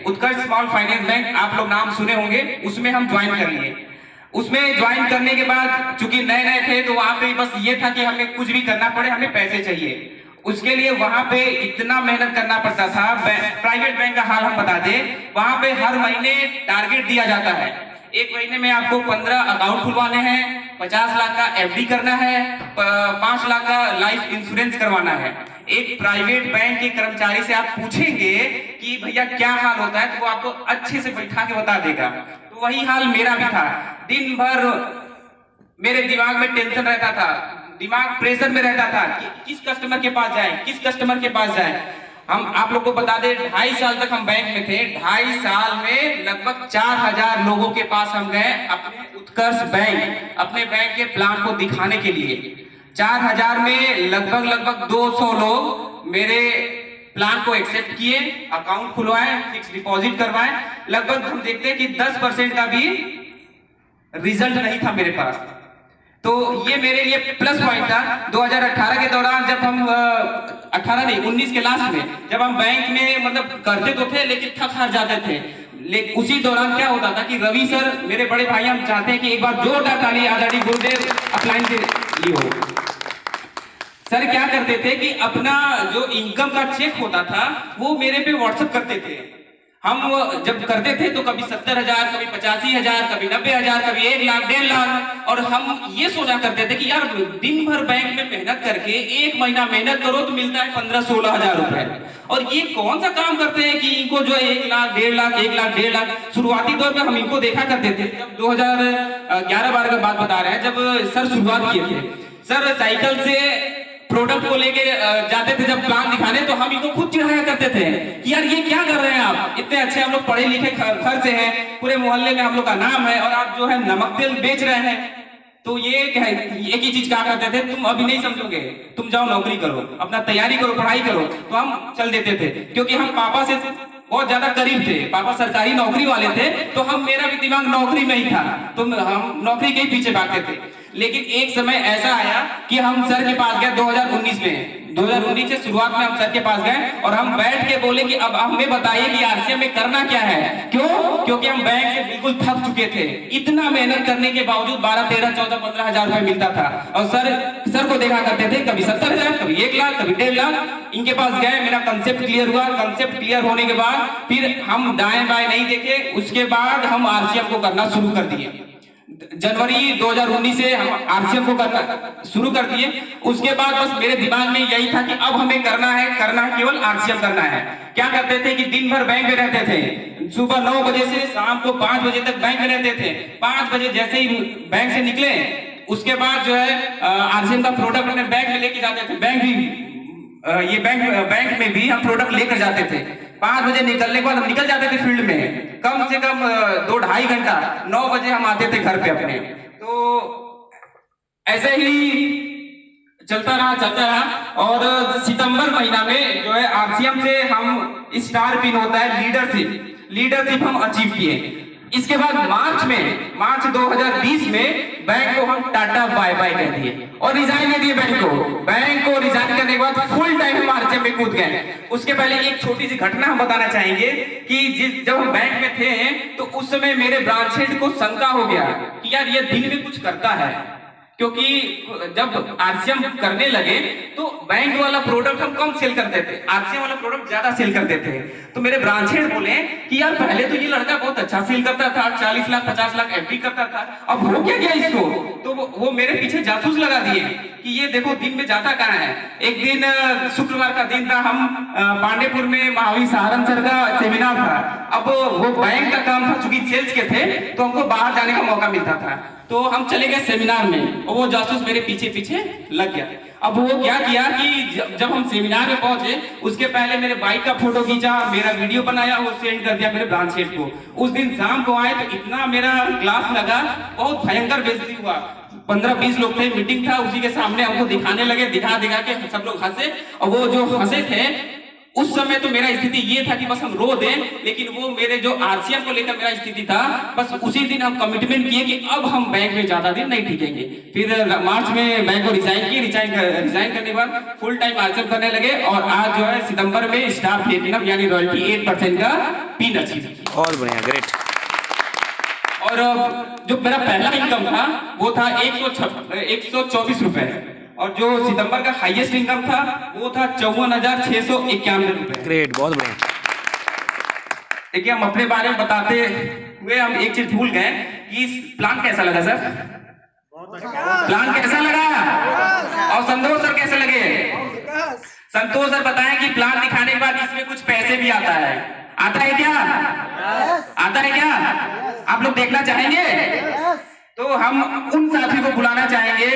उत्कर्ष small finance bank आप लोग नाम सुने होंगे, उसमें हम ज्वाइन कर लिए। उसमें ज्वाइन करने के बाद चूंकि नए नए थे तो वहां पे बस ये था कि हमें कुछ भी करना पड़े, हमें पैसे चाहिए। उसके लिए वहां पे इतना मेहनत करना पड़ता था। प्राइवेट बैंक का हाल हम बता दें, वहां पे हर महीने टारगेट दिया जाता है। एक महीने में आपको 15 अकाउंट खुलवाने हैं, 50 लाख का एफडी करना है, 5 लाख का लाइफ इंश्योरेंस करवाना है। एक प्राइवेट बैंक के कर्मचारी से आप पूछेंगे कि भैया क्या हाल होता है, तो वो आपको अच्छे से बैठा के बता देगा। तो वही हाल मेरा भी था। दिन भर मेरे दिमाग में टेंशन रहता था, दिमाग प्रेशर में रहता था कि किस कस्टमर के पास जाए, किस कस्टमर के पास जाए। हम आप लोग को बता दें, 2.5 साल तक हम बैंक में थे। 2.5 साल में लगभग 4000 लोगों के पास हम गए अपने उत्कर्ष बैंक, अपने बैंक के प्लान को दिखाने के लिए। 4000 में लगभग 200 लोग मेरे प्लान को एक्सेप्ट किए, अकाउंट खुलवाए, फिक्स डिपॉजिट करवाए। लगभग हम देखते हैं कि 10% का भी रिजल्ट नहीं था मेरे पास। तो ये मेरे लिए प्लस पॉइंट था। 2018 के दौरान जब हम 18 नहीं 19 के लास्ट में जब हम बैंक में मतलब करते तो थे लेकिन थक हार जाते थे। लेकिन उसी दौरान क्या होता था कि रवि सर मेरे बड़े भाई, हम चाहते हैं कि एक बार जोरदार ताली आजादी गुरुदेव अपलाइन के लिए हो। सर क्या करते थे कि अपना जो इनकम का चेक होता था वो मेरे पे व्हाट्सएप करते थे। हम जब करते थे तो कभी 70,000, कभी 85,000, कभी 90,000, कभी 1 लाख 1.5 लाख। और हम ये सोचा करते थे कि यार दिन भर बैंक में मेहनत करके 1 महीना मेहनत करो तो मिलता है 15-16 हजार रुपए। और ये कौन सा काम करते हैं कि इनको जो 1 लाख 1.5 लाख 1 लाख 1.5 लाख। शुरुआती दौर में हम इनको देखा करते थे जब 2011-12 का बात बता रहे हैं, जब सर शुरुआत किए थे। सर साइकिल से प्रोडक्ट को लेके जाते थे जब प्लान दिखाने, तो हम इनको खुद चिढ़ाया करते थे कि यार ये क्या कर रहे हैं आप, इतने अच्छे हम लोग पढ़े लिखे घर से हैं, पूरे मोहल्ले में हम लोग का नाम है और आप जो है नमक तेल बेच रहे हैं। तो ये एक ही चीज कहा करते थे, तुम अभी नहीं समझोगे, तुम जाओ नौकरी करो, अपना तैयारी करो, पढ़ाई करो। तो हम चल देते थे क्योंकि हम पापा से बहुत ज्यादा करीब थे, पापा सरकारी नौकरी वाले थे। तो हम मेरा भी दिमाग नौकरी में ही था, तो हम नौकरी के ही पीछे भागते थे। लेकिन एक समय ऐसा आया कि हम सर के पास गए 2019 में। 2019 से शुरुआत में हम सर के पास गए और हम बैठ के बोले कि अब हमें बताइए कि आरसीएम में करना क्या है। क्यों? क्योंकि हम बैंक से बिल्कुल थक चुके थे। इतना मेहनत करने के बावजूद 12, 13, 14, 15 हजार रुपए मिलता था। और सर को देखा करते थे कभी 70,000, कभी 1 लाख, कभी 1.5 लाख। इनके पास गए, मेरा कंसेप्ट क्लियर हुआ। कंसेप्ट क्लियर होने के बाद फिर हम दाएं बाएं नहीं देखे, उसके बाद हम आरसीएम को करना शुरू कर दिए। जनवरी 2019 से हम आरसीएम को करना शुरू कर दिए। उसके बाद बस मेरे दिमाग में यही था कि अब हमें करना है केवल आरसीएम करना है। क्या करते थे कि दिन भर बैंक में रहते थे, सुबह 9 बजे से शाम को 5 बजे तक बैंक में रहते थे। 5 बजे जैसे ही बैंक से निकले, उसके बाद जो है आरसीएम का प्रोडक्ट अपने बैंक में लेके जाते थे। बैंक में भी हम प्रोडक्ट लेकर जाते थे। 5 बजे निकलने के बाद हम निकल जाते थे फील्ड में, कम से कम 2-2.5 घंटा। 9 बजे हम आते थे घर पे अपने। तो ऐसे ही चलता रहा और सितंबर महीना में जो है आरसीएम से हम स्टार पिन होता है लीडरशिप हम अचीव किए। इसके बाद मार्च 2020 में बैंक को हम टाटा बाय बाय कर दिए और रिजाइन दे दिए बैंक को रिजाइन करने के बाद फुल टाइम हम आरसीएम में कूद गए। उसके पहले एक छोटी सी घटना हम बताना चाहेंगे कि जब हम बैंक में थे तो उस समय मेरे ब्रांच हेड को शंका हो गया कि यार ये दिन में कुछ करता है। क्योंकि जब आरसीएम करने लगे तो बैंक वाला प्रोडक्ट हम कम सेल करते थे, आरसीएम वाला प्रोडक्ट ज्यादा सेल करते थे। तो मेरे ब्रांच हेड बोले कि यार पहले तो ये लड़का बहुत अच्छा सेल करता था, 40 लाख 50 लाख एफडी करता था, अब हो क्या गया इसको। तो वो मेरे पीछे जासूस लगा दिए कि ये देखो दिन में जाता कहाँ है। एक दिन शुक्रवार का दिन था, हम पांडेपुर में महावीर सहारण सर का सेमिनार था। अब वो बैंक का काम था, चूंकि सेल्स के थे तो हमको बाहर जाने का मौका मिलता था। तो हम चले गए सेमिनार में और वो जासूस मेरे पीछे लग गया। अब वो क्या किया कि जब हम सेमिनार में पहुंचे उसके पहले मेरे बाइक का फोटो खींचा, मेरा वीडियो बनाया, वो सेंड कर दिया मेरे ब्रांच हेड को। उस दिन शाम को आए तो इतना मेरा क्लास लगा, बहुत भयंकर बेइज्जती हुआ। 15-20 लोग थे, मीटिंग था, उसी के सामने हमको दिखाने लगे, दिखा के सब लोग हंसे। और वो जो हंसे थे उस समय तो मेरा स्थिति ये था कि बस हम रो दें, लेकिन वो मेरे जो आरसीएम को लेकर मेरा स्थिति था, बस उसी दिन हम कमिटमेंट किए कि अब हम बैंक में ज्यादा दिन नहीं टिकेंगे। फिर मार्च में बैंक को रिजाइन किए, रिजाइन करने के बाद फुल टाइम आरसीएम करने लगे, और आज जो है सितंबर में स्टाफ प्लेटिनम यानी रॉयल्टी 8% का पिन अचीव। और बढ़िया, ग्रेट। और जो मेरा पहला इनकम था वो था 124 रुपए, और जो सितंबर का हाईएस्ट इनकम था वो था 54,691 रुपए। ग्रेट, बहुत बढ़िया। देखिए, हम अपने बारे में बताते हुए हम एक चीज भूल गए कि प्लान कैसा लगा सर? प्लान कैसा लगा? और संतोष सर कैसे लगे? संतोष सर बताएं कि प्लान दिखाने के बाद इसमें कुछ पैसे भी आता है। आता है क्या? आता है क्या? आप लोग देखना चाहेंगे? तो हम उन साथी को बुलाना चाहेंगे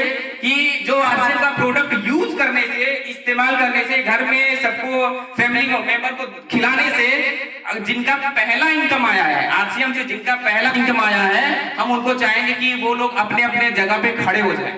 कि जो आरसीएम का प्रोडक्ट यूज करने से, इस्तेमाल करने से, घर में सबको, फैमिली मेंबर को खिलाने से जिनका पहला इनकम आया है, आरसीएम से जिनका पहला इनकम आया है, हम उनको चाहेंगे कि वो लोग अपने अपने जगह पे खड़े हो जाएं।